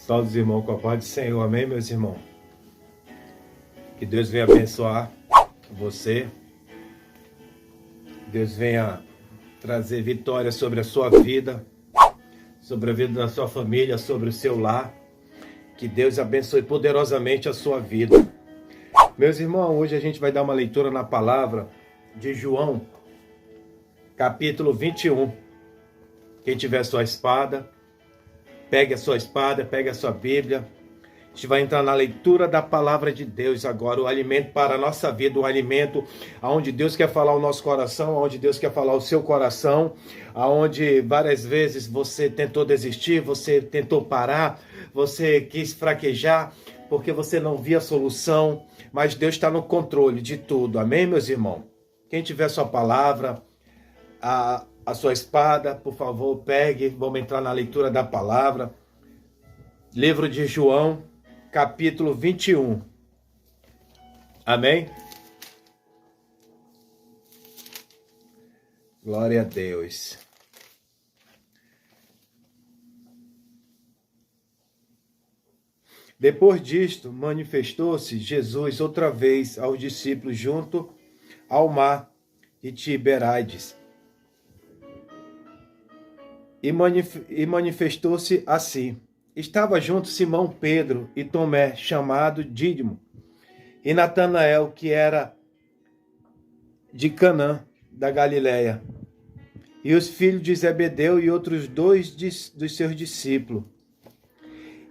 Todos os irmãos com a paz do Senhor, amém, meus irmãos? Que Deus venha abençoar você. Deus venha trazer vitória sobre a sua vida, sobre a vida da sua família, sobre o seu lar. Que Deus abençoe poderosamente a sua vida. Meus irmãos, hoje a gente vai dar uma leitura na palavra de João, capítulo 21. Quem tiver sua espada, pegue a sua espada, pegue a sua Bíblia. A gente vai entrar na leitura da palavra de Deus agora, o alimento para a nossa vida, o alimento aonde Deus quer falar o nosso coração, aonde Deus quer falar o seu coração, aonde várias vezes você tentou desistir, você tentou parar, você quis fraquejar, porque você não via solução, mas Deus está no controle de tudo, amém, meus irmãos? Quem tiver sua palavra, a sua espada, por favor, pegue, vamos entrar na leitura da palavra. Livro de João, capítulo 21. Amém? Glória a Deus. Depois disto, manifestou-se Jesus outra vez aos discípulos junto ao mar de Tiberíades. E manifestou-se assim. Estava junto Simão Pedro e Tomé, chamado Dídimo, e Natanael, que era de Canaã, da Galiléia, e os filhos de Zebedeu e outros dois dos seus discípulos.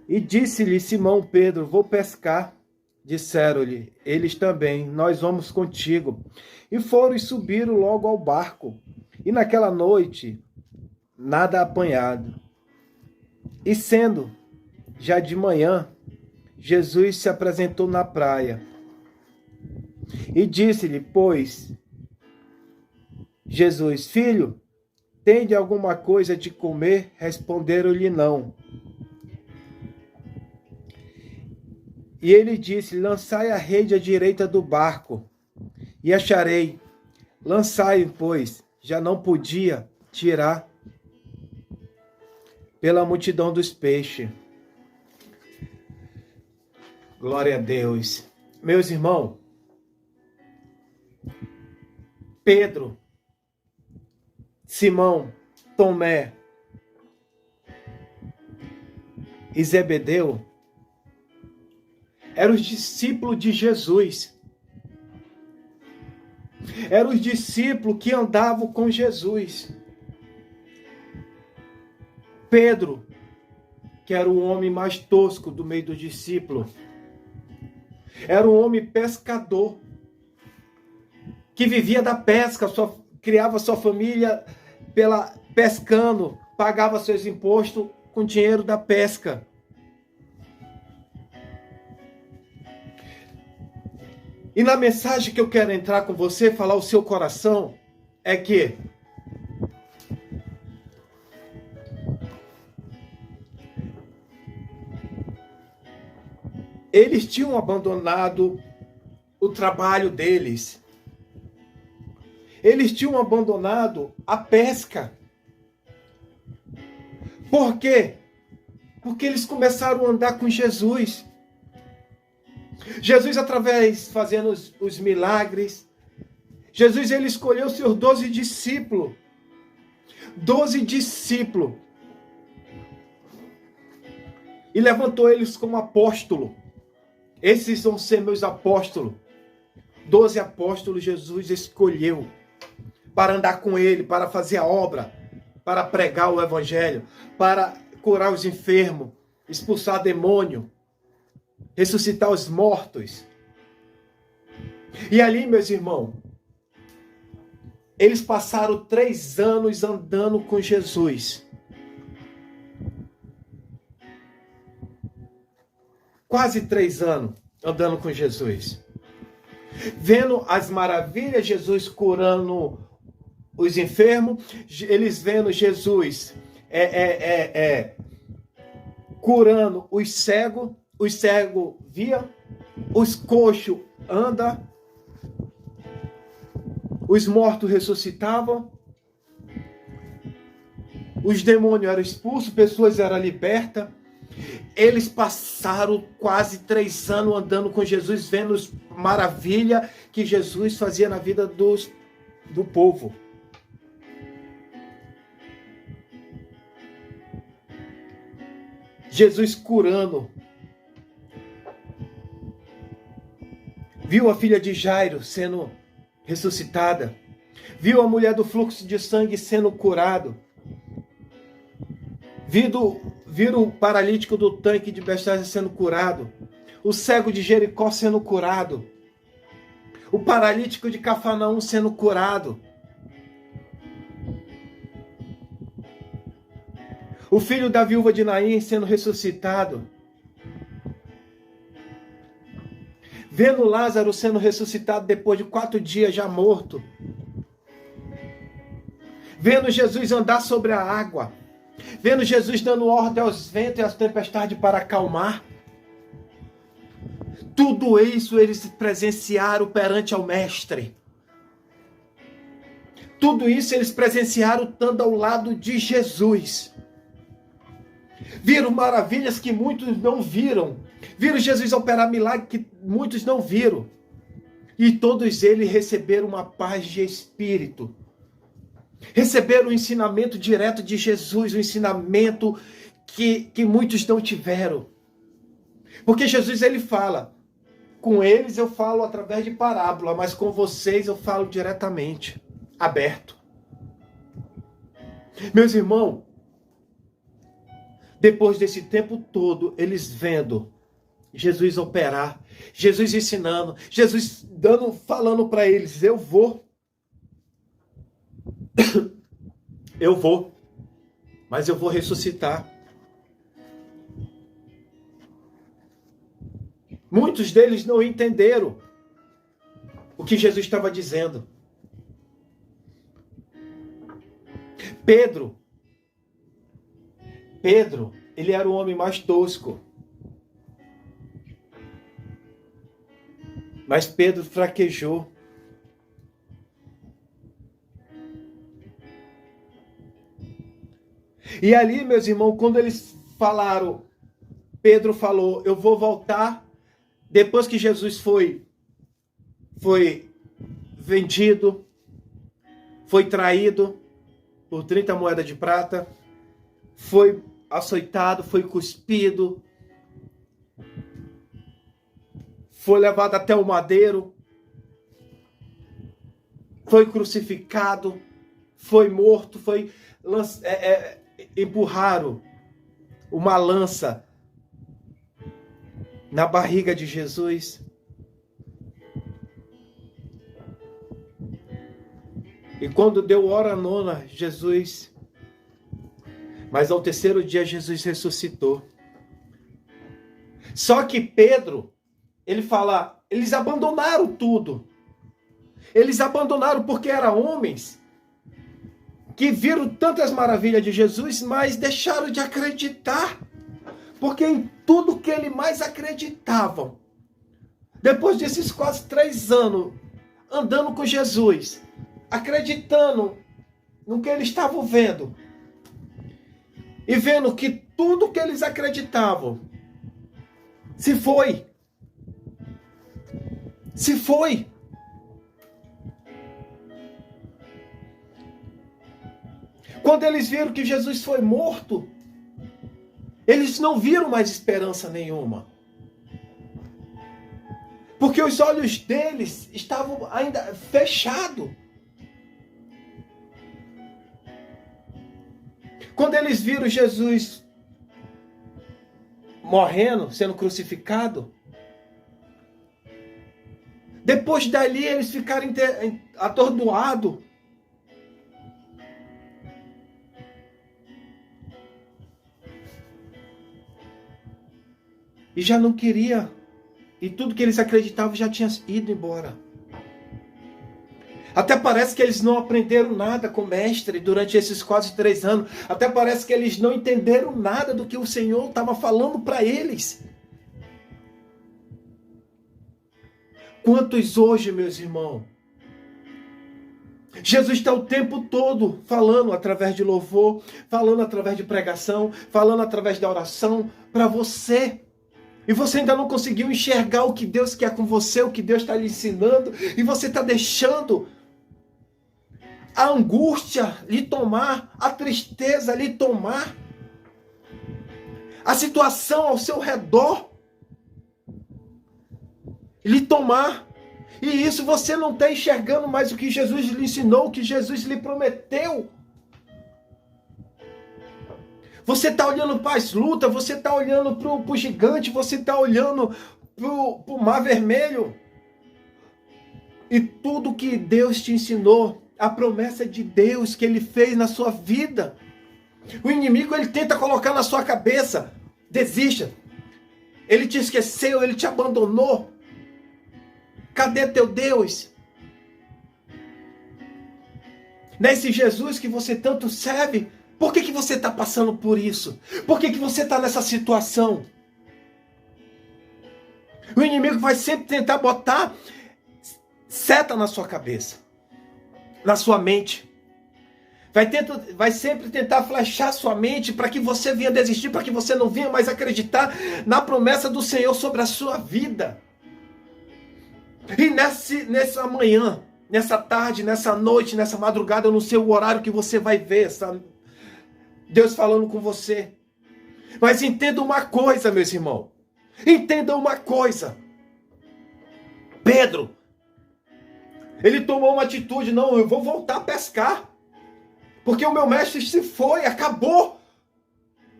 E disse-lhe Simão Pedro: vou pescar. Disseram-lhe eles também: nós vamos contigo. E foram e subiram logo ao barco. E naquela noite nada apanhado. E sendo já de manhã, Jesus se apresentou na praia. E disse-lhe, pois, Jesus: filho, tende alguma coisa de comer? Responderam-lhe, não. E ele disse: lançai a rede à direita do barco, e acharei. Lançai, pois, já não podia tirar pela multidão dos peixes. Glória a Deus. Meus irmãos, Pedro, Simão, Tomé e Zebedeu eram os discípulos de Jesus. Eram os discípulos que andavam com Jesus. Pedro, que era o homem mais tosco do meio dos discípulos, era um homem pescador, que vivia da pesca, criava sua família pescando, pagava seus impostos com dinheiro da pesca. E na mensagem que eu quero entrar com você, falar o seu coração, é que eles tinham abandonado o trabalho deles. Eles tinham abandonado a pesca. Por quê? Porque eles começaram a andar com Jesus. Jesus, através, fazendo os milagres, Jesus, ele escolheu seus 12 discípulos. 12 discípulos. E levantou eles como apóstolo. Esses vão ser meus apóstolos. 12 apóstolos Jesus escolheu para andar com ele, para fazer a obra, para pregar o evangelho, para curar os enfermos, expulsar demônio, ressuscitar os mortos. E ali, meus irmãos, eles passaram 3 anos andando com Jesus. Quase 3 anos andando com Jesus. Vendo as maravilhas, Jesus curando os enfermos, eles vendo Jesus curando os cegos via, os coxos andam, os mortos ressuscitavam, os demônios eram expulsos, pessoas eram libertas. Eles passaram quase 3 anos andando com Jesus, vendo as maravilhas que Jesus fazia na vida do povo. Jesus curando. Viu a filha de Jairo sendo ressuscitada. Viu a mulher do fluxo de sangue sendo curado. Viram o paralítico do tanque de Betesda sendo curado. O cego de Jericó sendo curado. O paralítico de Cafarnaum sendo curado. O filho da viúva de Naim sendo ressuscitado. Vendo Lázaro sendo ressuscitado depois de 4 dias já morto. Vendo Jesus andar sobre a água. Vendo Jesus dando ordem aos ventos e às tempestades para acalmar. Tudo isso eles presenciaram perante ao Mestre. Tudo isso eles presenciaram estando ao lado de Jesus. Viram maravilhas que muitos não viram. Viram Jesus operar milagres que muitos não viram. E todos eles receberam uma paz de espírito. Receberam o ensinamento direto de Jesus, o ensinamento que muitos não tiveram. Porque Jesus ele fala, com eles eu falo através de parábola, mas com vocês eu falo diretamente, aberto. Meus irmãos, depois desse tempo todo, eles vendo Jesus operar, Jesus ensinando, Jesus falando para eles, eu vou, mas eu vou ressuscitar. Muitos deles não entenderam o que Jesus estava dizendo. Pedro, ele era o homem mais tosco. Mas Pedro fraquejou. E ali, meus irmãos, quando eles falaram, Pedro falou, eu vou voltar, depois que Jesus foi vendido, foi traído por 30 moedas de prata, foi açoitado, foi cuspido, foi levado até o madeiro, foi crucificado, foi morto, empurraram uma lança na barriga de Jesus. E quando deu hora nona, mas ao terceiro dia Jesus ressuscitou. Só que Pedro, ele fala, eles abandonaram tudo. Eles abandonaram porque eram homens que viram tantas maravilhas de Jesus, mas deixaram de acreditar. Porque em tudo que eles mais acreditavam, depois desses quase 3 anos andando com Jesus, acreditando no que eles estavam vendo, e vendo que tudo que eles acreditavam se foi. Se foi. Quando eles viram que Jesus foi morto, eles não viram mais esperança nenhuma. Porque os olhos deles estavam ainda fechados. Quando eles viram Jesus morrendo, sendo crucificado, depois dali eles ficaram atordoados. E já não queria. E tudo que eles acreditavam já tinha ido embora. Até parece que eles não aprenderam nada com o mestre durante esses quase 3 anos. Até parece que eles não entenderam nada do que o Senhor estava falando para eles. Quantos hoje, meus irmãos, Jesus está o tempo todo falando através de louvor, falando através de pregação, falando através da oração para você. E você ainda não conseguiu enxergar o que Deus quer com você, o que Deus está lhe ensinando, e você está deixando a angústia lhe tomar, a tristeza lhe tomar, a situação ao seu redor lhe tomar. E isso você não está enxergando mais o que Jesus lhe ensinou, o que Jesus lhe prometeu. Você está olhando para as lutas, você está olhando para o gigante, você está olhando para o mar vermelho. E tudo que Deus te ensinou, a promessa de Deus que Ele fez na sua vida, o inimigo ele tenta colocar na sua cabeça: desista. Ele te esqueceu, ele te abandonou. Cadê teu Deus? Nesse Jesus que você tanto serve, por que você está passando por isso? Por que você está nessa situação? O inimigo vai sempre tentar botar seta na sua cabeça, na sua mente. Vai sempre tentar flechar sua mente para que você venha desistir, para que você não venha mais acreditar na promessa do Senhor sobre a sua vida. E nessa manhã, nessa tarde, nessa noite, nessa madrugada, eu não sei o horário que você vai ver Deus falando com você. Mas entenda uma coisa, meus irmãos. Entenda uma coisa. Pedro, ele tomou uma atitude: não, eu vou voltar a pescar. Porque o meu mestre se foi, acabou.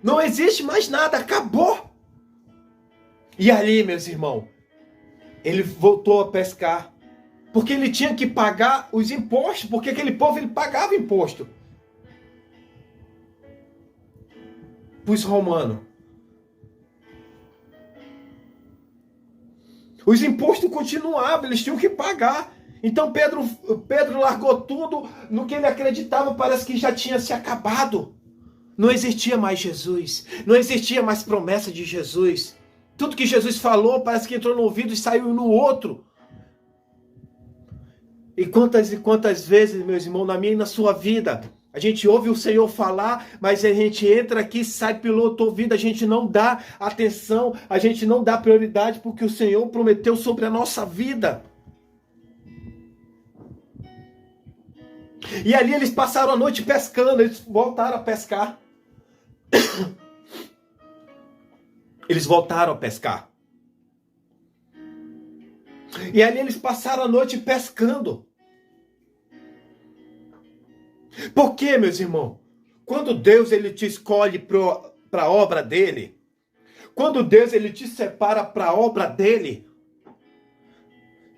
Não existe mais nada, acabou. E ali, meus irmãos, ele voltou a pescar, porque ele tinha que pagar os impostos, porque aquele povo ele pagava imposto para os romanos. Os impostos continuavam, eles tinham que pagar. Então Pedro largou tudo no que ele acreditava, parece que já tinha se acabado. Não existia mais Jesus, não existia mais promessa de Jesus. Tudo que Jesus falou parece que entrou no ouvido e saiu no outro. E quantas vezes, meus irmãos, na minha e na sua vida, a gente ouve o Senhor falar, mas a gente entra aqui, sai pelo outro ouvido, a gente não dá atenção, a gente não dá prioridade porque o Senhor prometeu sobre a nossa vida. E ali eles passaram a noite pescando, eles voltaram a pescar. Eles voltaram a pescar. E ali eles passaram a noite pescando. Por quê, meus irmãos? Quando Deus ele te escolhe para a obra dele, quando Deus ele te separa para a obra dele,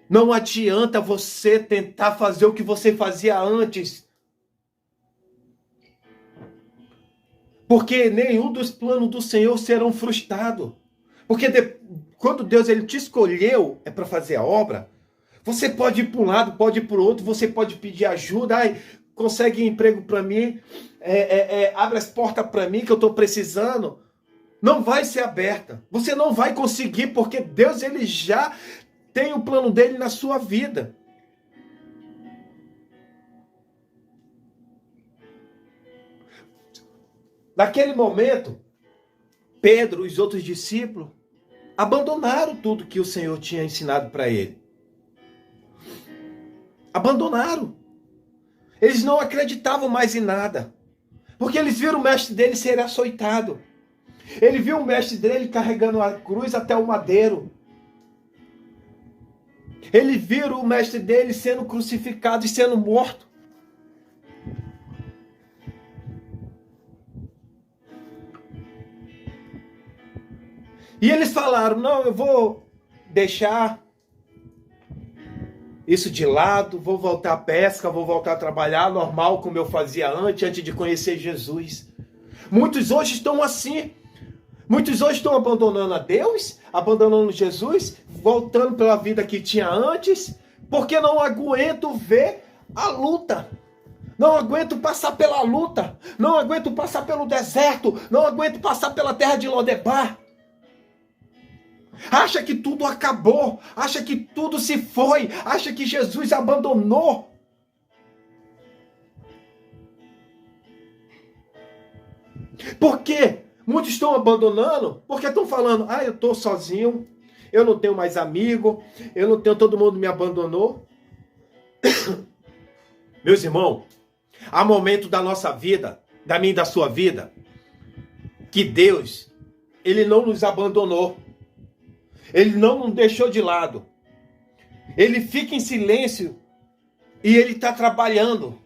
não adianta você tentar fazer o que você fazia antes. Porque nenhum dos planos do Senhor serão frustrados. Porque quando Deus ele te escolheu é para fazer a obra, você pode ir para um lado, pode ir para o outro, você pode pedir ajuda, consegue emprego para mim, abre as portas para mim que eu estou precisando. Não vai ser aberta. Você não vai conseguir, porque Deus ele já tem o plano dele na sua vida. Naquele momento, Pedro e os outros discípulos abandonaram tudo que o Senhor tinha ensinado para ele. Abandonaram. Eles não acreditavam mais em nada. Porque eles viram o mestre dele ser açoitado. Ele viu o mestre dele carregando a cruz até o madeiro. Ele viu o mestre dele sendo crucificado e sendo morto. E eles falaram: não, eu vou deixar isso de lado, vou voltar à pesca, vou voltar a trabalhar normal como eu fazia antes de conhecer Jesus. Muitos hoje estão assim. Muitos hoje estão abandonando a Deus, abandonando Jesus, voltando pela vida que tinha antes, porque não aguentam ver a luta. Não aguento passar pela luta. Não aguento passar pelo deserto. Não aguento passar pela terra de Lodebar. Acha que tudo acabou. Acha que tudo se foi. Acha que Jesus abandonou. Por quê? Muitos estão abandonando porque estão falando, eu estou sozinho, eu não tenho mais amigo, eu não tenho, todo mundo me abandonou. Meus irmãos, há momento da nossa vida, da minha e da sua vida, que Deus, Ele não nos abandonou. Ele não nos deixou de lado. Ele fica em silêncio e Ele está trabalhando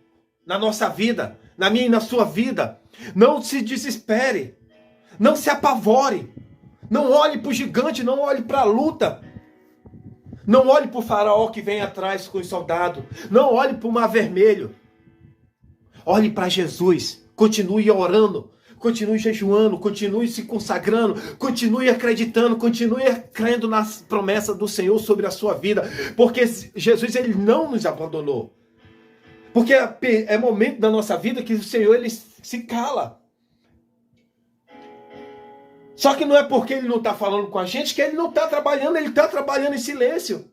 na nossa vida, na minha e na sua vida. Não se desespere, não se apavore, não olhe para o gigante, não olhe para a luta. Não olhe para o faraó que vem atrás com os soldados. Não olhe para o mar vermelho. Olhe para Jesus. Continue orando. Continue jejuando. Continue se consagrando. Continue acreditando. Continue crendo nas promessas do Senhor sobre a sua vida. Porque Jesus, Ele não nos abandonou. Porque é momento da nossa vida que o Senhor, Ele se cala. Só que não é porque Ele não está falando com a gente que Ele não está trabalhando. Ele está trabalhando em silêncio.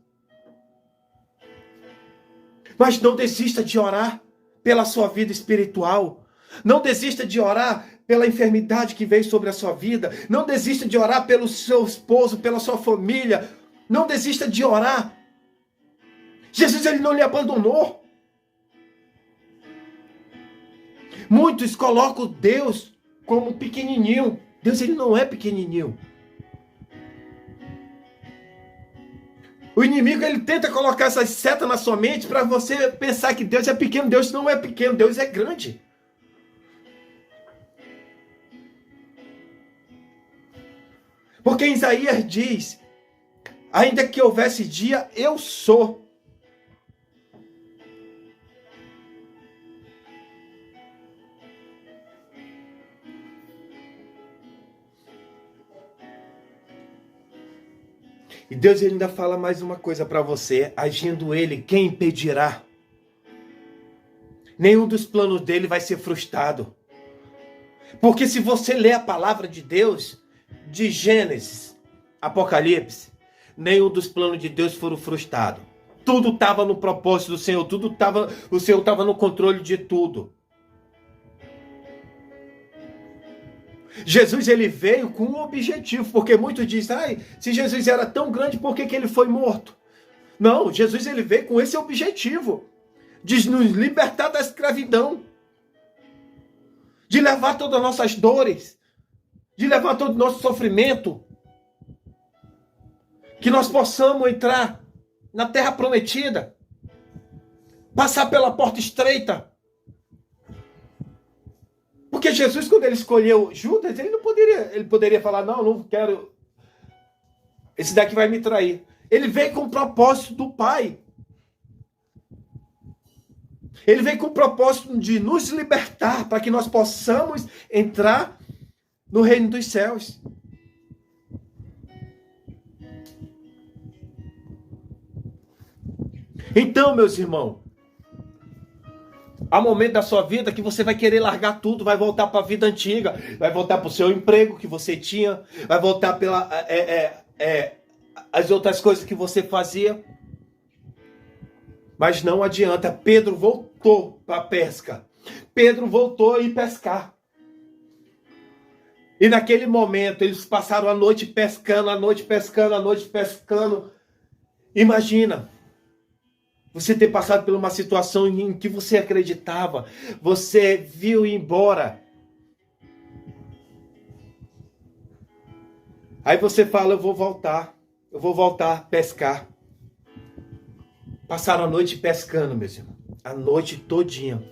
Mas não desista de orar pela sua vida espiritual. Não desista de orar pela enfermidade que veio sobre a sua vida. Não desista de orar pelo seu esposo, pela sua família. Não desista de orar. Jesus, Ele não lhe abandonou. Muitos colocam Deus como pequenininho. Deus, Ele não é pequenininho. O inimigo, ele tenta colocar essas setas na sua mente para você pensar que Deus é pequeno. Deus não é pequeno, Deus é grande. Porque em Isaías diz, ainda que houvesse dia, eu sou. E Deus, Ele ainda fala mais uma coisa para você. Agindo Ele, quem impedirá? Nenhum dos planos dele vai ser frustrado. Porque se você ler a palavra de Deus, de Gênesis, Apocalipse, nenhum dos planos de Deus foram frustrados. Tudo estava no propósito do Senhor. O Senhor estava no controle de tudo. Jesus, ele veio com um objetivo, porque muitos dizem, se Jesus era tão grande, por que ele foi morto? Não, Jesus, ele veio com esse objetivo, de nos libertar da escravidão, de levar todas as nossas dores, de levar todo o nosso sofrimento, que nós possamos entrar na terra prometida, passar pela porta estreita. Porque Jesus, quando ele escolheu Judas, ele poderia falar, não quero, esse daqui vai me trair. Ele veio com o propósito do Pai. Ele veio com o propósito de nos libertar, para que nós possamos entrar no reino dos céus. Então, meus irmãos, há um momento da sua vida que você vai querer largar tudo, vai voltar para a vida antiga, vai voltar para o seu emprego que você tinha, vai voltar pela as outras coisas que você fazia. Mas não adianta. Pedro voltou para a pesca. Pedro voltou a ir pescar. E naquele momento eles passaram a noite pescando, a noite pescando, a noite pescando. Imagina você ter passado por uma situação em que você acreditava, você viu ir embora. Aí você fala, eu vou voltar a pescar. Passaram a noite pescando, meus irmãos, a noite todinha.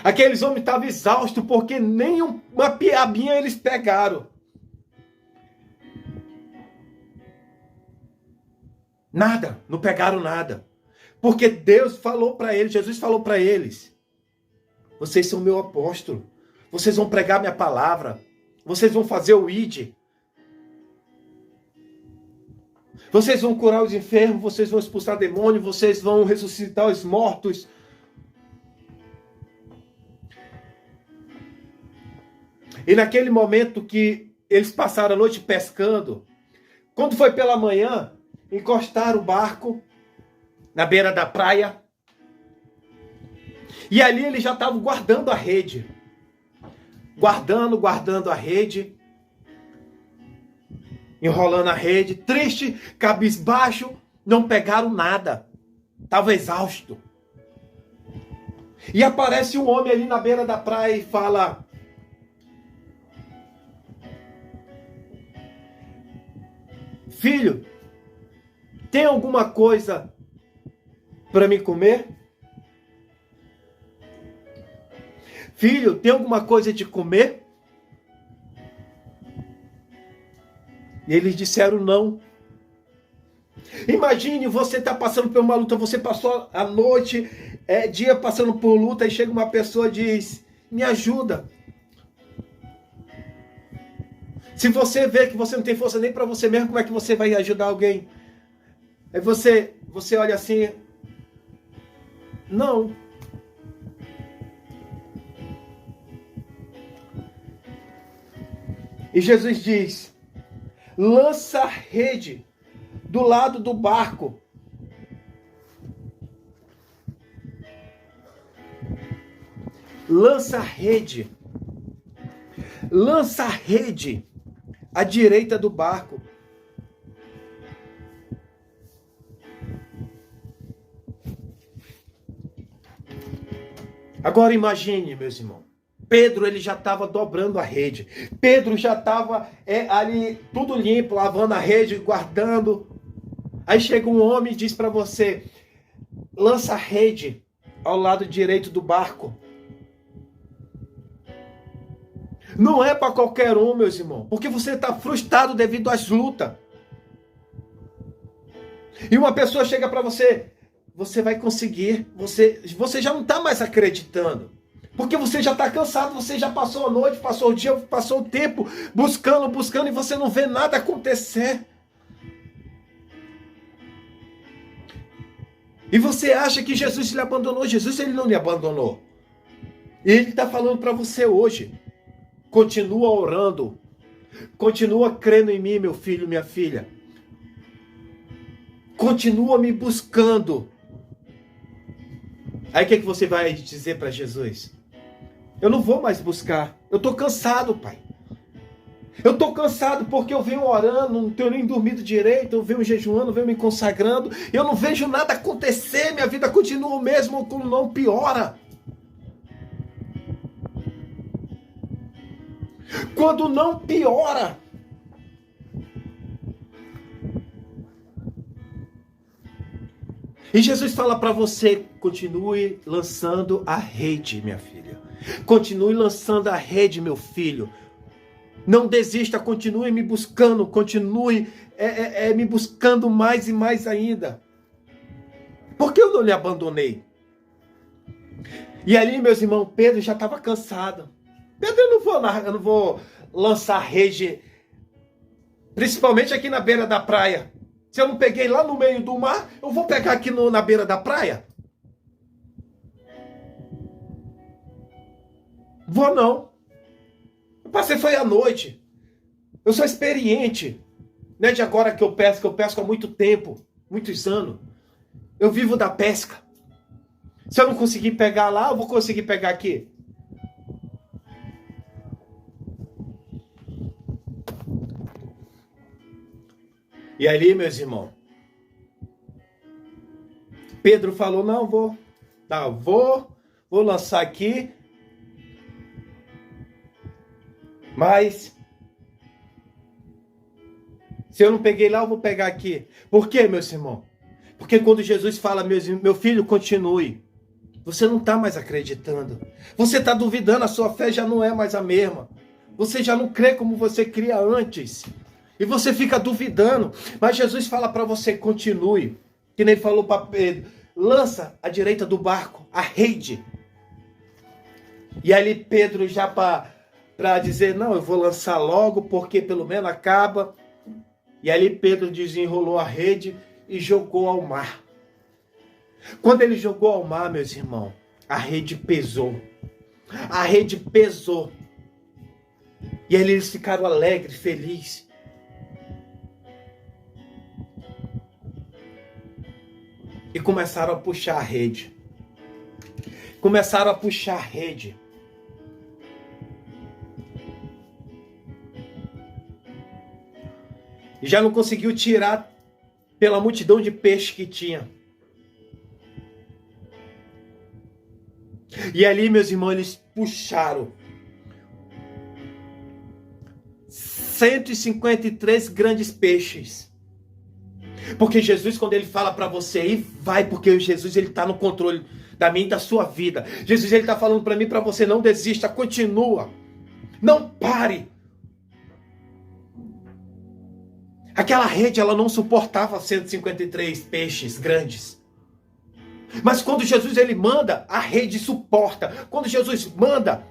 Aqueles homens estavam exaustos porque nem uma piabinha eles pegaram. Nada, não pegaram nada. Porque Deus falou para eles, Jesus falou para eles, vocês são meu apóstolo, vocês vão pregar minha palavra, vocês vão fazer o ID, vocês vão curar os enfermos, vocês vão expulsar demônios, vocês vão ressuscitar os mortos. E naquele momento que eles passaram a noite pescando, quando foi pela manhã, encostaram o barco na beira da praia. E ali eles já estavam guardando a rede. guardando a rede, enrolando a rede, triste, cabisbaixo, não pegaram nada, estava exausto. E aparece um homem ali na beira da praia e fala: filho, tem alguma coisa para me comer? Filho, tem alguma coisa de comer? E eles disseram não. Imagine, você está passando por uma luta, você passou a noite, dia passando por luta, e chega uma pessoa e diz: me ajuda. Se você vê que você não tem força nem para você mesmo, como é que você vai ajudar alguém? Aí você olha assim: não. E Jesus diz: lança a rede do lado do barco. Lança a rede. Lança a rede à direita do barco. Agora imagine, meus irmãos. Pedro, ele já estava dobrando a rede. Pedro já estava ali tudo limpo, lavando a rede, guardando. Aí chega um homem e diz para você: lança a rede ao lado direito do barco. Não é para qualquer um, meus irmãos, porque você está frustrado devido às lutas. E uma pessoa chega para você: você vai conseguir, você já não está mais acreditando. Porque você já está cansado, você já passou a noite, passou o dia, passou o tempo buscando e você não vê nada acontecer. E você acha que Jesus lhe abandonou. Jesus, ele não lhe abandonou. E ele está falando para você hoje: continua orando, continua crendo em mim, meu filho, minha filha. Continua me buscando. Aí o que você vai dizer para Jesus? Eu não vou mais buscar. Eu estou cansado, pai. Eu estou cansado porque eu venho orando, não tenho nem dormido direito, eu venho jejuando, eu venho me consagrando, eu não vejo nada acontecer, minha vida continua o mesmo, não piora. Quando não piora, e Jesus fala para você: continue lançando a rede, minha filha. Continue lançando a rede, meu filho. Não desista, continue me buscando, continue me buscando mais e mais ainda. Porque eu não lhe abandonei. E ali, meus irmãos, Pedro já estava cansado. Pedro, eu não vou lançar a rede, principalmente aqui na beira da praia. Se eu não peguei lá no meio do mar, eu vou pegar aqui na beira da praia? Vou não. Eu passei foi à noite. Eu sou experiente. Não é de agora que eu pesco há muito tempo, muitos anos. Eu vivo da pesca. Se eu não conseguir pegar lá, eu vou conseguir pegar aqui. E ali, meus irmãos, Pedro falou: não, vou lançar aqui, mas se eu não peguei lá, eu vou pegar aqui. Por quê, meus irmãos? Porque quando Jesus fala: meu filho, continue, você não está mais acreditando. Você está duvidando, a sua fé já não é mais a mesma. Você já não crê como você cria antes. E você fica duvidando. Mas Jesus fala para você: continue. Que nem ele falou para Pedro: lança à direita do barco a rede. E ali Pedro já para dizer: não, eu vou lançar logo, porque pelo menos acaba. E ali Pedro desenrolou a rede e jogou ao mar. Quando ele jogou ao mar, meus irmãos, a rede pesou. A rede pesou. E ali eles ficaram alegres, felizes. E começaram a puxar a rede. Começaram a puxar a rede. E já não conseguiu tirar pela multidão de peixe que tinha. E ali, meus irmãos, eles puxaram 153 grandes peixes. Porque Jesus, quando ele fala para você ir, vai, porque Jesus ele está no controle da minha e da sua vida. Jesus ele está falando para mim e para você, não desista, continua. Não pare. Aquela rede, ela não suportava 153 peixes grandes. Mas quando Jesus ele manda, a rede suporta. Quando Jesus manda,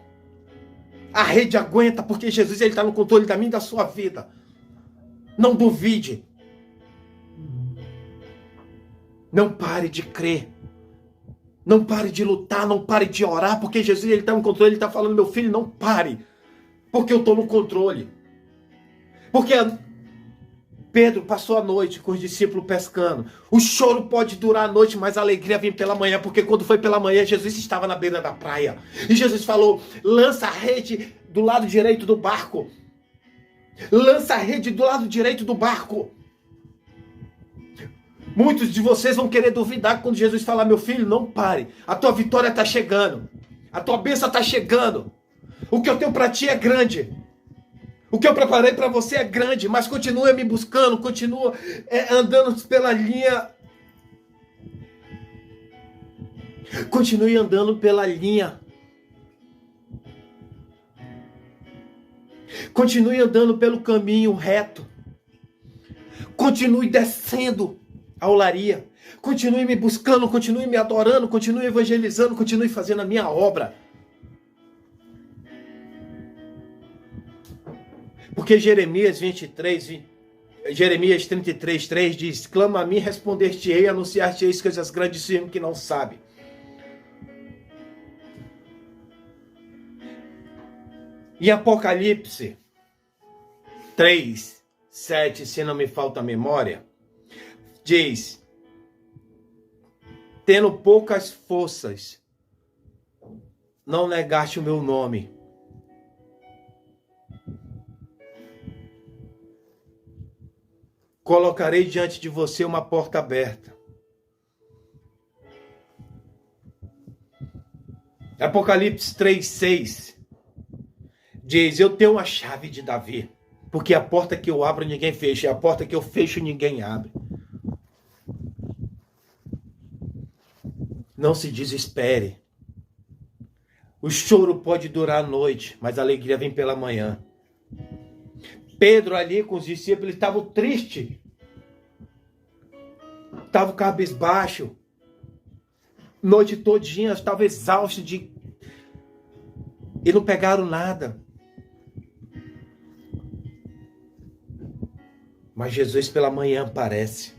a rede aguenta, porque Jesus ele está no controle da minha e da sua vida. Não duvide. Não pare de crer. Não pare de lutar, não pare de orar, porque Jesus ele está no controle, ele está falando, meu filho, não pare, porque eu estou no controle. Porque Pedro passou a noite com os discípulos pescando. O choro pode durar a noite, mas a alegria vem pela manhã, porque quando foi pela manhã, Jesus estava na beira da praia. E Jesus falou, lança a rede do lado direito do barco. Lança a rede do lado direito do barco. Muitos de vocês vão querer duvidar quando Jesus falar, meu filho, não pare. A tua vitória está chegando. A tua bênção está chegando. O que eu tenho para ti é grande. O que eu preparei para você é grande. Mas continua me buscando. Continua andando pela linha. Continue andando pela linha. Continue andando pelo caminho reto. Continue descendo a olaria. Continue me buscando, continue me adorando, continue evangelizando, continue fazendo a minha obra. Porque Jeremias 33:3 diz, clama a mim, responder-te-ei, anunciar-te-ei coisas grandes que não sabe. Em Apocalipse 3:7, se não me falta a memória, diz, tendo poucas forças, não negaste o meu nome. Colocarei diante de você uma porta aberta. Apocalipse 3:6 diz, eu tenho a chave de Davi, porque a porta que eu abro ninguém fecha, e a porta que eu fecho ninguém abre. Não se desespere. O choro pode durar a noite, mas a alegria vem pela manhã. Pedro ali com os discípulos, eles estavam tristes. Estavam cabisbaixo. Noite todinha, estavam exaustos e não pegaram nada. Mas Jesus pela manhã aparece.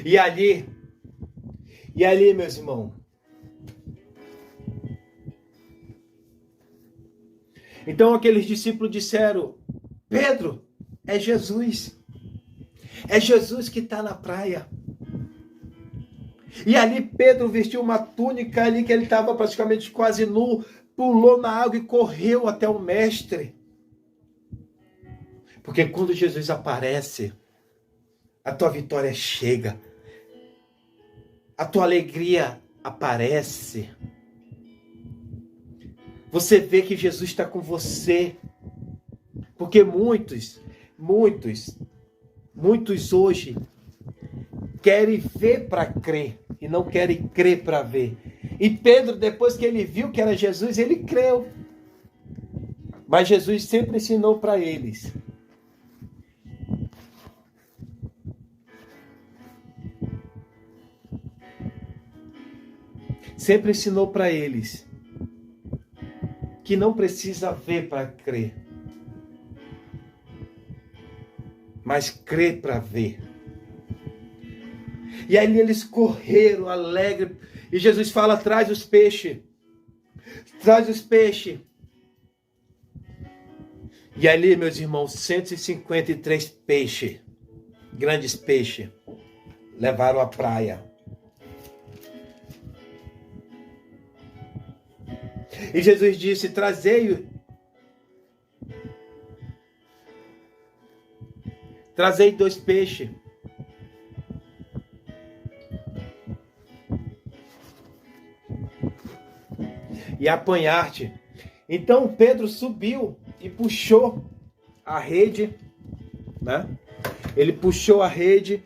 E ali, meus irmãos, então aqueles discípulos disseram, Pedro, é Jesus. É Jesus que está na praia. E ali Pedro vestiu uma túnica ali que ele estava praticamente quase nu, pulou na água e correu até o mestre. Porque quando Jesus aparece, a tua vitória chega. A tua alegria aparece. Você vê que Jesus está com você. Porque muitos hoje querem ver para crer e não querem crer para ver. E Pedro, depois que ele viu que era Jesus, ele creu. Mas Jesus sempre ensinou para eles. Sempre ensinou para eles que não precisa ver para crer, mas crer para ver. E aí eles correram alegres, e Jesus fala, traz os peixes, traz os peixes. E ali, meus irmãos, 153 peixes, grandes peixes, levaram à praia. E Jesus disse, trazei-o. Trazei 2 peixes. E apanhar-te. Então Pedro subiu e puxou a rede, né? Ele puxou a rede,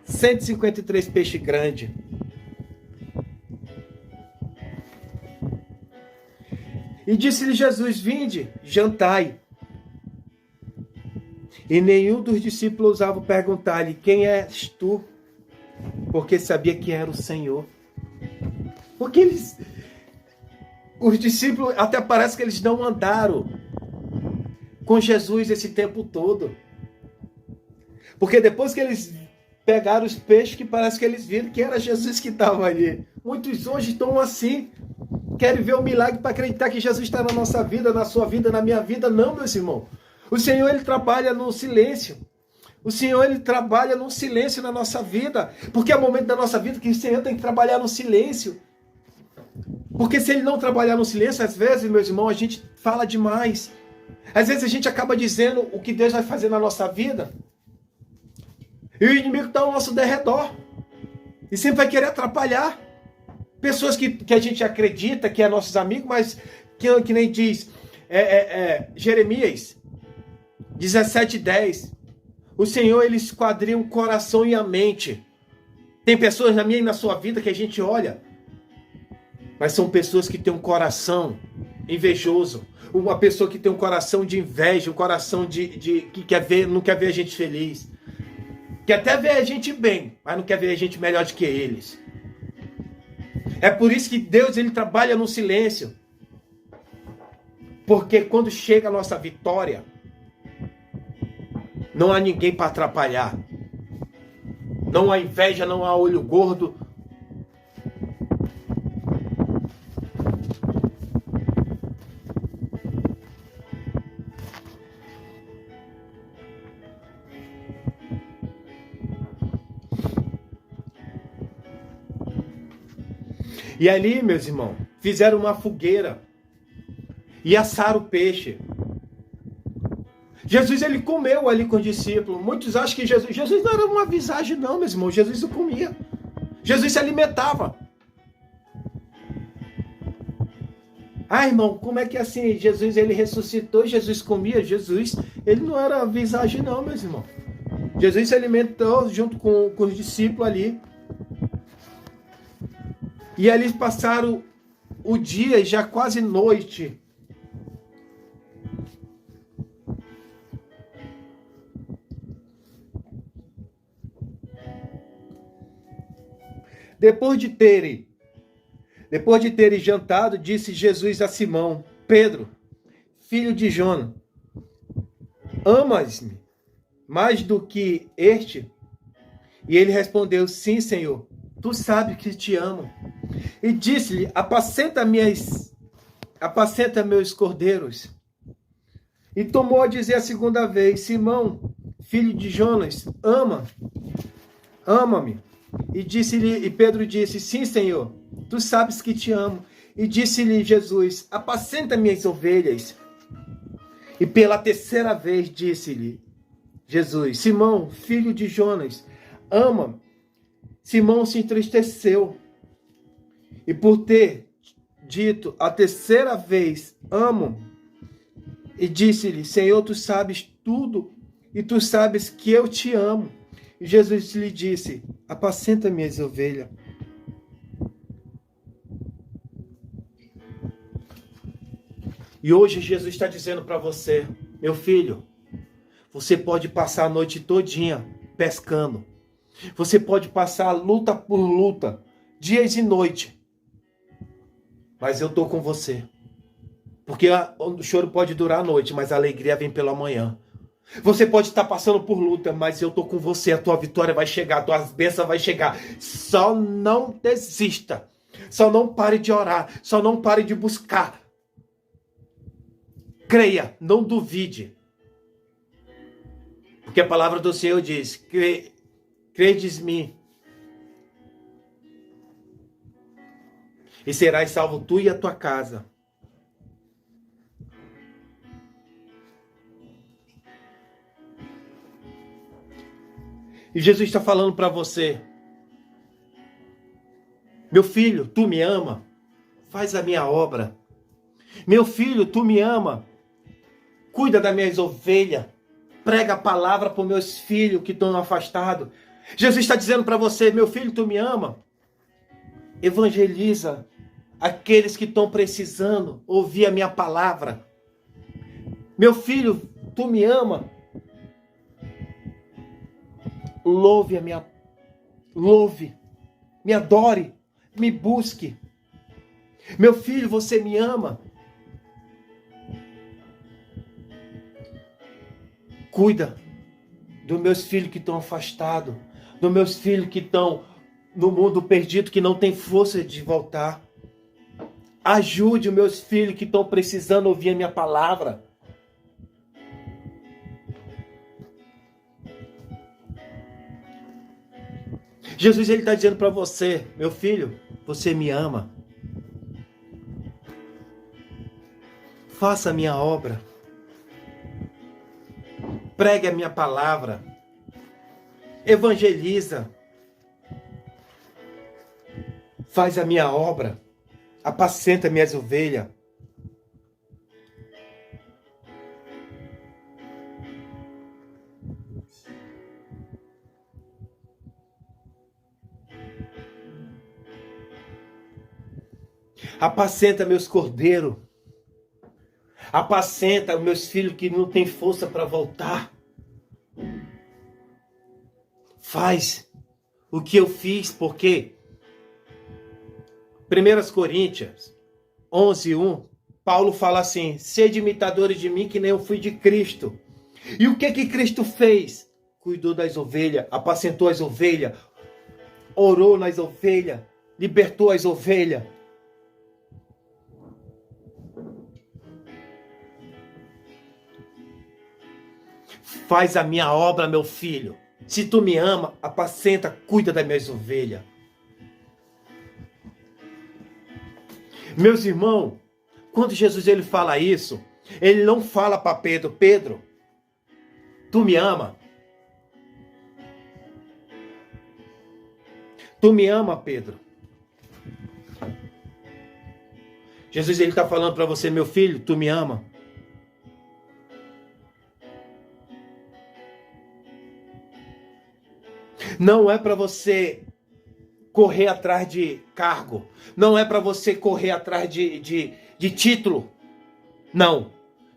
153 peixes grandes. E disse-lhe Jesus: vinde, jantai. E nenhum dos discípulos ousava perguntar-lhe: quem és tu? Porque sabia que era o Senhor. Porque os discípulos, até parece que eles não andaram com Jesus esse tempo todo. Porque depois que eles pegaram os peixes, que parece que eles viram que era Jesus que estava ali. Muitos hoje estão assim, querem ver o milagre para acreditar que Jesus está na nossa vida, na sua vida, na minha vida. Não, meus irmãos. O Senhor, Ele trabalha no silêncio. O Senhor, Ele trabalha no silêncio na nossa vida. Porque é o momento da nossa vida que o Senhor tem que trabalhar no silêncio. Porque se Ele não trabalhar no silêncio, às vezes, meus irmãos, a gente fala demais. Às vezes a gente acaba dizendo o que Deus vai fazer na nossa vida. E o inimigo está ao nosso derredor. E sempre vai querer atrapalhar. Pessoas que a gente acredita que é nossos amigos, mas que nem diz Jeremias 17:10. O Senhor, Ele esquadrinha o coração e a mente. Tem pessoas na minha e na sua vida que a gente olha, mas são pessoas que têm um coração invejoso. Uma pessoa que tem um coração de inveja, um coração que não quer ver a gente feliz. Quer até ver a gente bem, mas não quer ver a gente melhor do que eles. É por isso que Deus, Ele trabalha no silêncio. Porque quando chega a nossa vitória, não há ninguém para atrapalhar. Não há inveja, não há olho gordo. E ali, meus irmãos, fizeram uma fogueira e assaram o peixe. Jesus, Ele comeu ali com os discípulos. Muitos acham que Jesus não era uma visagem não, meus irmãos. Jesus não comia. Jesus se alimentava. Ah, irmão, como é que é assim? Jesus, Ele ressuscitou, Jesus comia. Jesus, Ele não era visagem não, meus irmãos. Jesus se alimentou junto com os discípulos ali. E ali passaram o dia e já quase noite. Depois de terem jantado, disse Jesus a Simão: Pedro, filho de Jonas, amas-me mais do que este? E ele respondeu: sim, Senhor, tu sabes que te amo. E disse-lhe: apacenta meus cordeiros. E tomou a dizer a segunda vez: Simão, filho de Jonas, ama-me. E Pedro disse: sim, Senhor, tu sabes que te amo. E disse-lhe Jesus: apacenta minhas ovelhas. E pela terceira vez disse-lhe Jesus: Simão, filho de Jonas, ama-me. Simão se entristeceu. E por ter dito a terceira vez: amo, e disse-lhe: Senhor, tu sabes tudo, e tu sabes que eu te amo. E Jesus lhe disse: apacenta minhas ovelhas. E hoje Jesus está dizendo para você: meu filho, você pode passar a noite todinha pescando. Você pode passar luta por luta, dias e noite. Mas eu estou com você. Porque o choro pode durar a noite, mas a alegria vem pela manhã. Você pode estar passando por luta, mas eu estou com você. A tua vitória vai chegar, a tua bênção vai chegar. Só não desista. Só não pare de orar. Só não pare de buscar. Creia, não duvide. Porque a palavra do Senhor diz: credes-me, e serás salvo tu e a tua casa. E Jesus está falando para você: meu filho, tu me ama? Faz a minha obra. Meu filho, tu me ama? Cuida das minhas ovelhas. Prega a palavra para os meus filhos que estão afastados. Jesus está dizendo para você: meu filho, tu me ama? Evangeliza aqueles que estão precisando ouvir a minha palavra. Meu filho, tu me ama? Louve, me adore, me busque. Meu filho, você me ama? Cuida dos meus filhos que estão afastados, dos meus filhos que estão no mundo perdido, que não tem força de voltar. Ajude os meus filhos que estão precisando ouvir a minha palavra. Jesus, ele está dizendo para você: meu filho, você me ama. Faça a minha obra. Pregue a minha palavra. Evangeliza. Faz a minha obra. Apacenta minhas ovelhas. Apacenta meus cordeiros. Apacenta meus filhos que não têm força para voltar. Faz o que eu fiz, porque 1 Coríntios 11:1, Paulo fala assim: sede imitadores de mim que nem eu fui de Cristo. E o que Cristo fez? Cuidou das ovelhas, apacentou as ovelhas, orou nas ovelhas, libertou as ovelhas. Faz a minha obra, meu filho. Se tu me ama, apacenta, cuida das minhas ovelhas. Meus irmãos, quando Jesus ele fala isso, ele não fala para Pedro: Pedro, tu me ama? Tu me ama, Pedro? Jesus ele está falando para você: meu filho, tu me ama? Não é para você correr atrás de cargo. Não é para você correr atrás de título. Não.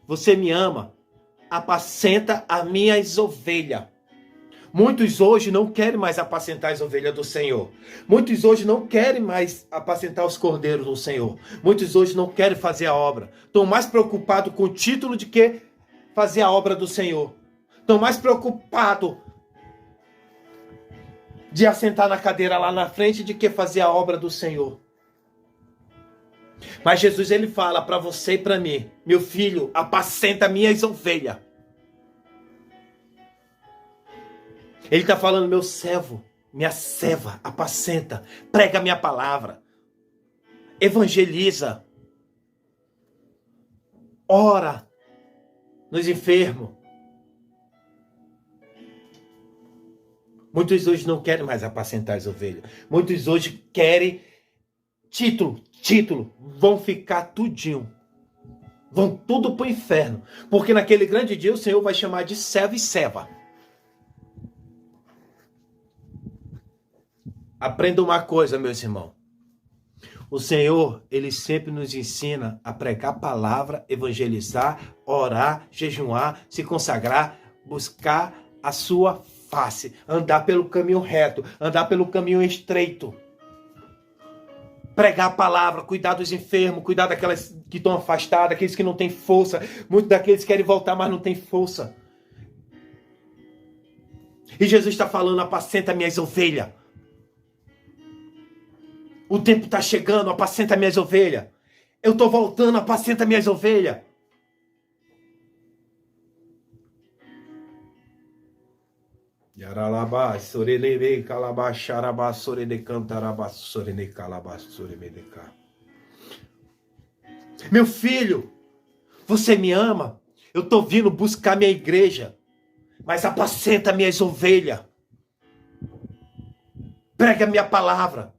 Você me ama. Apacenta as minhas ovelhas. Muitos hoje não querem mais apacentar as ovelhas do Senhor. Muitos hoje não querem mais apacentar os cordeiros do Senhor. Muitos hoje não querem fazer a obra. Estão mais preocupados com o título de que fazer a obra do Senhor. Estão mais preocupados de assentar na cadeira lá na frente de que fazer a obra do Senhor. Mas Jesus ele fala para você e para mim: meu filho, apacenta minhas ovelhas. Ele está falando: meu servo, minha serva, apacenta, prega a minha palavra, evangeliza, ora nos enfermos. Muitos hoje não querem mais apacentar as ovelhas. Muitos hoje querem título. Vão ficar tudinho. Vão tudo para o inferno. Porque naquele grande dia o Senhor vai chamar de servo e serva. Aprenda uma coisa, meus irmãos. O Senhor, ele sempre nos ensina a pregar a palavra, evangelizar, orar, jejuar, se consagrar, buscar a sua face, andar pelo caminho reto, andar pelo caminho estreito. Pregar a palavra, cuidar dos enfermos, cuidar daquelas que estão afastadas, aqueles que não têm força. Muitos daqueles querem voltar, mas não têm força. E Jesus está falando: apacenta minhas ovelhas. O tempo está chegando, apacenta minhas ovelhas. Eu estou voltando, apacenta minhas ovelhas. Yaralaba, sorelebe, calaba, xaraba, sorede cantaraba, sorene calaba, soremedeca. Meu filho, você me ama? Eu estou vindo buscar minha igreja, mas apacenta minhas ovelhas. Prega a minha palavra.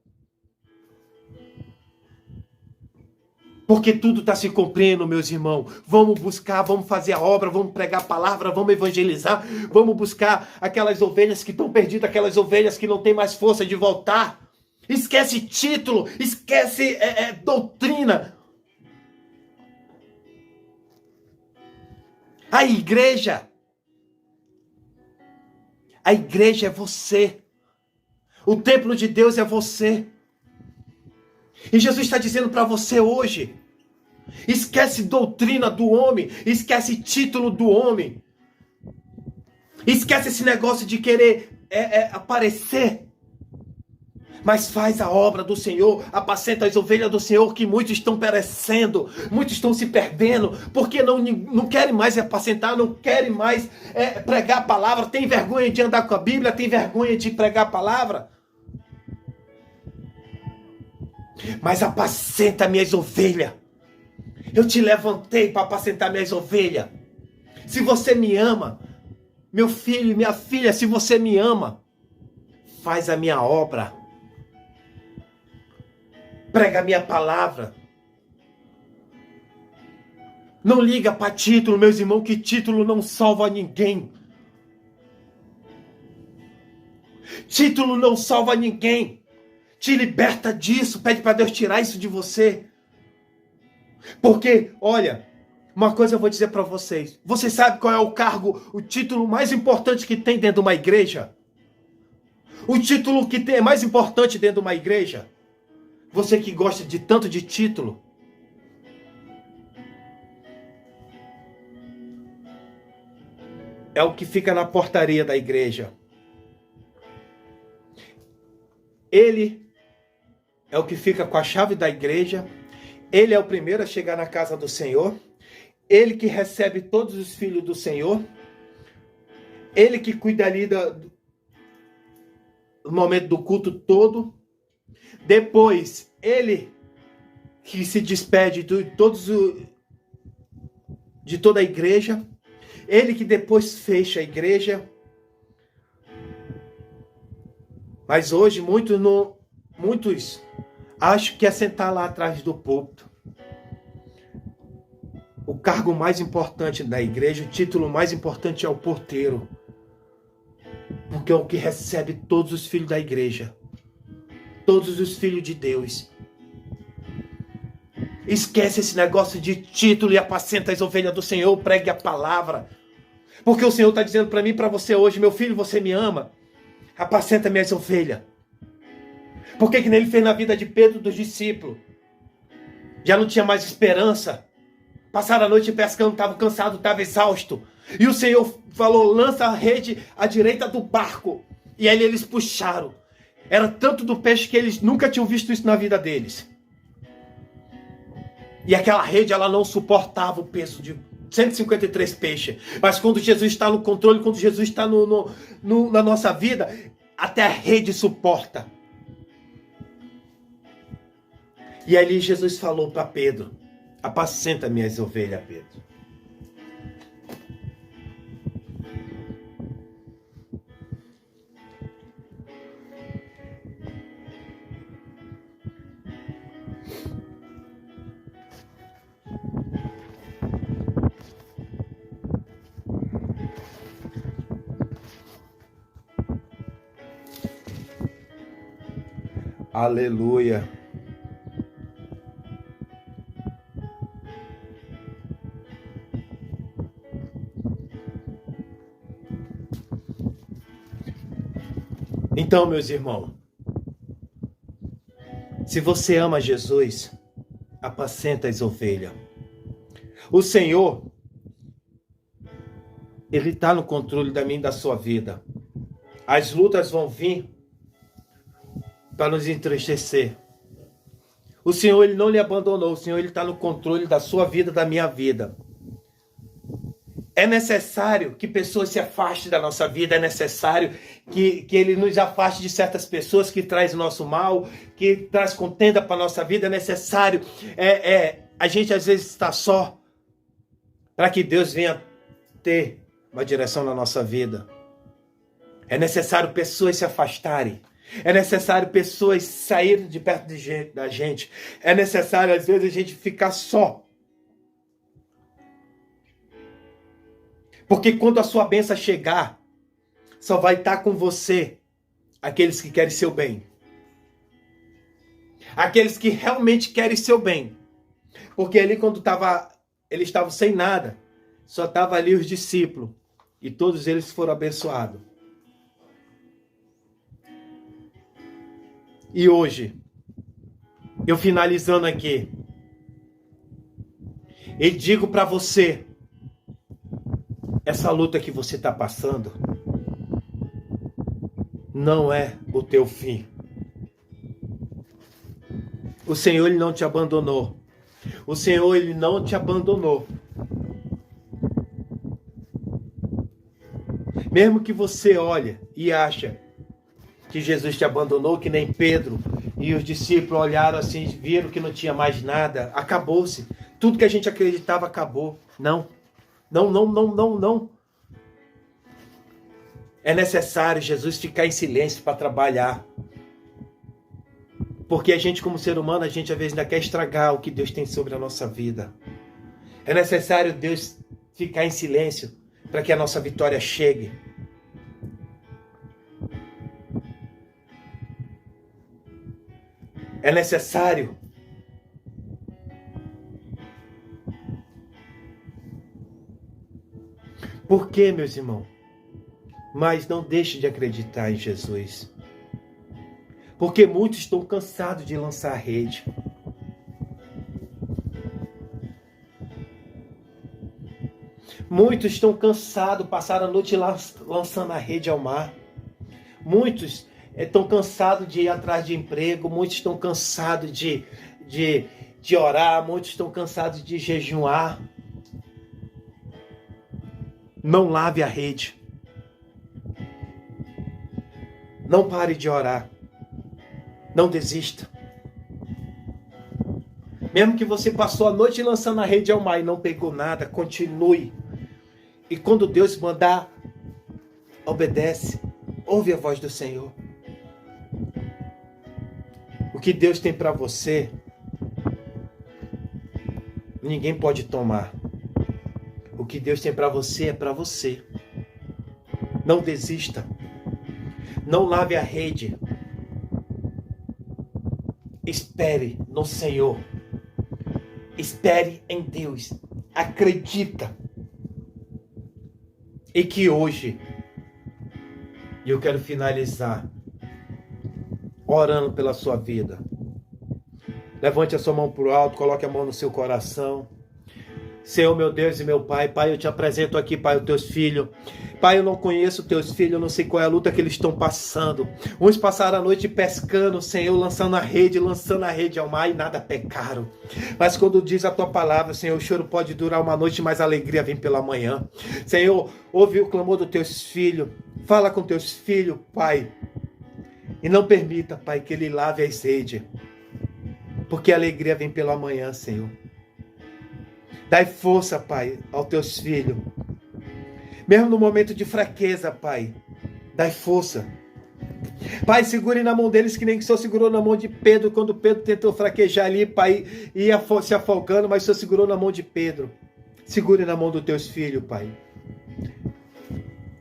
Porque tudo está se cumprindo, meus irmãos. Vamos buscar, vamos fazer a obra, vamos pregar a palavra, vamos evangelizar, vamos buscar aquelas ovelhas que estão perdidas, aquelas ovelhas que não têm mais força de voltar. Esquece título, esquece doutrina. A igreja é você. O templo de Deus é você. E Jesus está dizendo para você hoje, esquece doutrina do homem, esquece título do homem, esquece esse negócio de querer aparecer, mas faz a obra do Senhor, apacenta as ovelhas do Senhor, que muitos estão perecendo, muitos estão se perdendo, porque não querem mais apacentar, não querem mais pregar a palavra, tem vergonha de andar com a Bíblia, tem vergonha de pregar a palavra. Mas apacenta minhas ovelhas. Eu te levantei para apacentar minhas ovelhas. Se você me ama, meu filho e minha filha, se você me ama, faz a minha obra. Prega a minha palavra. Não liga para título, meus irmãos, que título não salva ninguém. Título não salva ninguém. Te liberta disso, pede para Deus tirar isso de você. Porque, olha, uma coisa eu vou dizer para vocês. Você sabe qual é o cargo, o título mais importante que tem dentro de uma igreja? O título que é mais importante dentro de uma igreja? Você que gosta de tanto de título. É o que fica na portaria da igreja. Ele é o que fica com a chave da igreja. Ele é o primeiro a chegar na casa do Senhor. Ele que recebe todos os filhos do Senhor. Ele que cuida ali do momento do culto todo. Depois, ele que se despede de toda a igreja. Ele que depois fecha a igreja. Mas hoje muitos acham que é sentar lá atrás do púlpito. O cargo mais importante da igreja, o título mais importante é o porteiro. Porque é o que recebe todos os filhos da igreja. Todos os filhos de Deus. Esquece esse negócio de título e apacenta as ovelhas do Senhor, pregue a palavra. Porque o Senhor está dizendo para mim e para você hoje, meu filho, você me ama? Apacenta minhas ovelhas. Porque que nem ele fez na vida de Pedro, dos discípulos. Já não tinha mais esperança. Passaram a noite pescando, estavam cansados, estavam exaustos. E o Senhor falou, lança a rede à direita do barco. E aí eles puxaram. Era tanto do peixe que eles nunca tinham visto isso na vida deles. E aquela rede, ela não suportava o peso de 153 peixes. Mas quando Jesus está no controle, quando Jesus está na nossa vida, até a rede suporta. E ali Jesus falou para Pedro, apacenta minhas ovelhas, Pedro. Aleluia. Então, meus irmãos, se você ama Jesus, apacenta as ovelhas. O Senhor, Ele está no controle da minha e da sua vida. As lutas vão vir para nos entristecer. O Senhor, Ele não lhe abandonou. O Senhor, Ele está no controle da sua vida, da minha vida. É necessário que pessoas se afastem da nossa vida. É necessário que Ele nos afaste de certas pessoas que trazem o nosso mal, que traz contenda para a nossa vida. É necessário a gente às vezes está só para que Deus venha ter uma direção na nossa vida. É necessário pessoas se afastarem. É necessário pessoas saírem de perto da gente. É necessário, às vezes, a gente ficar só. Porque quando a sua bênção chegar, só vai estar com você aqueles que querem seu bem. Aqueles que realmente querem seu bem. Porque ali quando eles estavam sem nada, só estavam ali os discípulos. E todos eles foram abençoados. E hoje, eu finalizando aqui, e digo para você, essa luta que você está passando não é o teu fim. O Senhor, Ele não te abandonou. O Senhor, Ele não te abandonou. Mesmo que você olhe e acha que Jesus te abandonou, que nem Pedro e os discípulos olharam assim, viram que não tinha mais nada, acabou-se. Tudo que a gente acreditava acabou. Não. Não. É necessário Jesus ficar em silêncio para trabalhar. Porque a gente, como ser humano, a gente às vezes ainda quer estragar o que Deus tem sobre a nossa vida. É necessário Deus ficar em silêncio para que a nossa vitória chegue. É necessário. Por quê, meus irmãos? Mas não deixe de acreditar em Jesus. Porque muitos estão cansados de lançar a rede. Muitos estão cansados, passaram a noite lançando a rede ao mar. Muitos estão cansados de ir atrás de emprego. Muitos estão cansados de orar. Muitos estão cansados de jejuar. Não lave a rede. Não pare de orar. Não desista. Mesmo que você passou a noite lançando a rede ao mar e não pegou nada, continue. E quando Deus mandar, obedece. Ouve a voz do Senhor. O que Deus tem para você, ninguém pode tomar. O que Deus tem para você é para você. Não desista. Não lave a rede. Espere no Senhor. Espere em Deus. Acredita. E que hoje, e eu quero finalizar orando pela sua vida. Levante a sua mão para o alto, coloque a mão no seu coração. Senhor, meu Deus e meu Pai, Pai, eu te apresento aqui, Pai, os teus filhos. Pai, eu não conheço teus filhos, eu não sei qual é a luta que eles estão passando. Uns passaram a noite pescando, Senhor, lançando a rede ao mar e nada pecaram. Mas quando diz a tua palavra, Senhor, o choro pode durar uma noite, mas a alegria vem pela manhã. Senhor, ouve o clamor dos teus filhos, fala com teus filhos, Pai. E não permita, Pai, que ele lave as redes, porque a alegria vem pela manhã, Senhor. Dai força, Pai, aos teus filhos. Mesmo no momento de fraqueza, Pai, dai força. Pai, segure na mão deles que nem que o Senhor segurou na mão de Pedro, quando Pedro tentou fraquejar ali, Pai, ia se afogando, mas o Senhor segurou na mão de Pedro. Segure na mão dos teus filhos, Pai.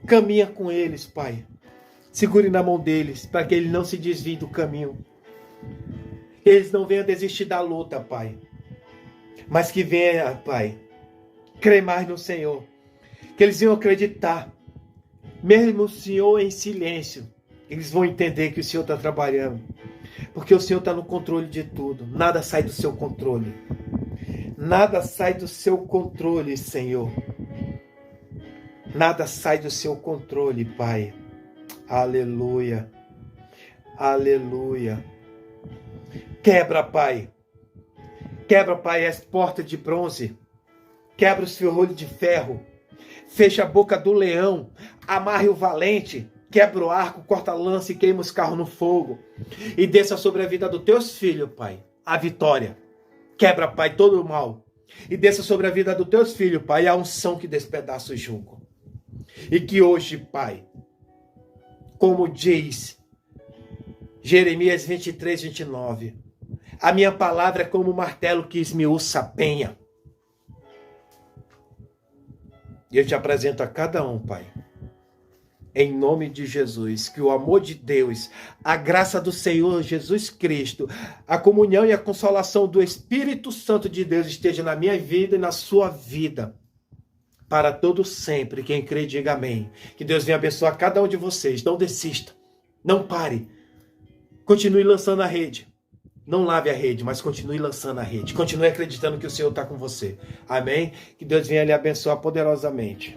Caminha com eles, Pai. Segure na mão deles, para que eles não se desviem do caminho. Que eles não venham desistir da luta, Pai. Mas que venha, Pai, crer mais no Senhor. Que eles venham acreditar. Mesmo o Senhor em silêncio, eles vão entender que o Senhor está trabalhando. Porque o Senhor está no controle de tudo. Nada sai do seu controle. Nada sai do seu controle, Senhor. Nada sai do seu controle, Pai. Aleluia. Aleluia. Quebra, Pai. Quebra, Pai, as portas de bronze. Quebra os ferrolhos de ferro. Fecha a boca do leão. Amarre o valente. Quebra o arco, corta a lança e queima os carros no fogo. E desça sobre a vida dos teus filhos, Pai, a vitória. Quebra, Pai, todo o mal. E desça sobre a vida dos teus filhos, Pai, a unção que despedaça o jugo. E que hoje, Pai, como diz Jeremias 23, 29. A minha palavra é como um martelo que esmiuça a penha. E eu te apresento a cada um, Pai. Em nome de Jesus, que o amor de Deus, a graça do Senhor Jesus Cristo, a comunhão e a consolação do Espírito Santo de Deus esteja na minha vida e na sua vida, para todo sempre. Quem crê, diga amém. Que Deus venha abençoar cada um de vocês. Não desista, não pare, continue lançando a rede. Não lave a rede, mas continue lançando a rede. Continue acreditando que o Senhor está com você. Amém? Que Deus venha lhe abençoar poderosamente.